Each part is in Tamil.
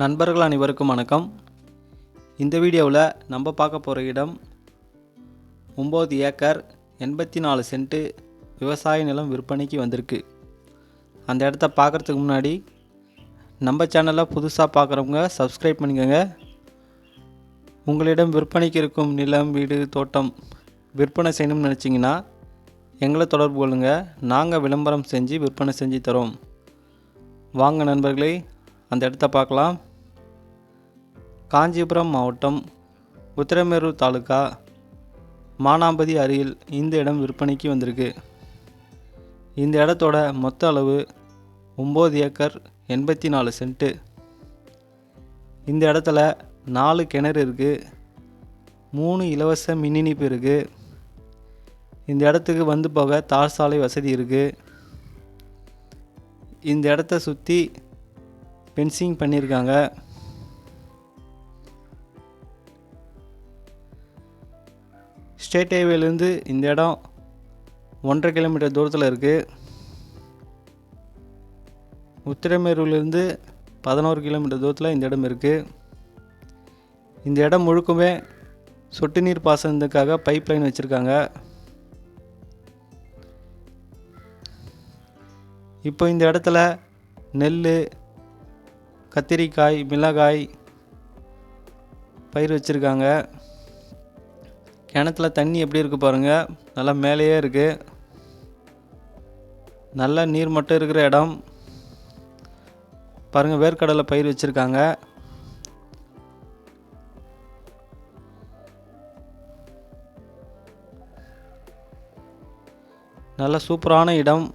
நண்பர்கள் அனைவருக்கும் வணக்கம். இந்த வீடியோவில் நம்ம பார்க்க போகிற இடம் 9 ஏக்கர் 84 சென்ட்டு விவசாய நிலம் விற்பனைக்கு வந்திருக்கு. அந்த இடத்த பார்க்குறதுக்கு முன்னாடி நம்ம சேனலை புதுசாக பார்க்குறவங்க சப்ஸ்கிரைப் பண்ணிக்கோங்க. உங்களிடம் விற்பனைக்கு இருக்கும் நிலம், வீடு, தோட்டம் விற்பனை செய்யணும்னு நினச்சிங்கன்னா எங்களை தொடர்பு கொள்ளுங்கள். நாங்கள் விளம்பரம் செஞ்சு விற்பனை செஞ்சு தரோம். வாங்க நண்பர்களே, அந்த இடத்த பார்க்கலாம். காஞ்சிபுரம் மாவட்டம் உத்திரமேரூர் தாலுகா மானாம்பதி அருகில் இந்த இடம் விற்பனைக்கு வந்திருக்கு. இந்த இடத்தோட மொத்த அளவு 9 ஏக்கர் 84 சென்ட்டு. இந்த இடத்துல 4 கிணறு இருக்குது, 3 இலவச மின் இணைப்பு இருக்குது. இந்த இடத்துக்கு வந்து போக தார் சாலை வசதி இருக்குது. இந்த இடத்த சுற்றி ஃபென்சிங் பண்ணியிருக்காங்க. ஸ்டேட் ஹைவேலேருந்து இந்த இடம் 1.5 கிலோமீட்டர் தூரத்தில் இருக்குது. உத்திரமேரூர்லேருந்து 11 கிலோமீட்டர் தூரத்தில் இந்த இடம் இருக்குது. இந்த இடம் முழுக்குமே சொட்டு நீர் பாசனத்துக்காக பைப் லைன் வச்சுருக்காங்க. இப்போ இந்த இடத்துல நெல், கத்திரிக்காய், மிளகாய் பயிர் வச்சுருக்காங்க. கிணத்துல தண்ணி எப்படி இருக்குது பாருங்கள், நல்லா மேலேயே இருக்குது. நல்ல நீர் மட்டும் இருக்கிற இடம் பாருங்கள். வேர்க்கடலை பயிர் வச்சுருக்காங்க. நல்ல சூப்பரான இடம்.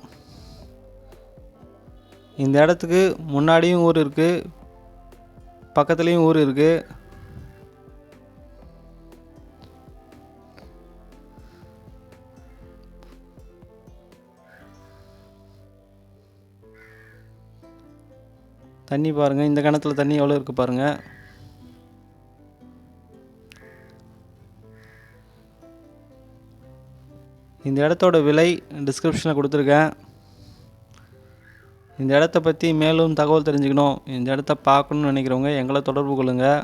இந்த இடத்துக்கு முன்னாடியும் ஊர் இருக்குது, பக்கத்துலேயும் ஊர் இருக்குது. தண்ணி பாருங்கள், இந்த கிணத்துல தண்ணி எவ்வளோ இருக்குது பாருங்கள். இந்த இடத்தோட விலை டிஸ்கிரிப்ஷனில் கொடுத்துருக்கேன். இந்த இடத்த பற்றி மேலும் தகவல் தெரிஞ்சுக்கணும், இந்த இடத்த பார்க்கணுன்னு நினைக்கிறவங்க எங்களை தொடர்பு கொள்ளுங்கள்.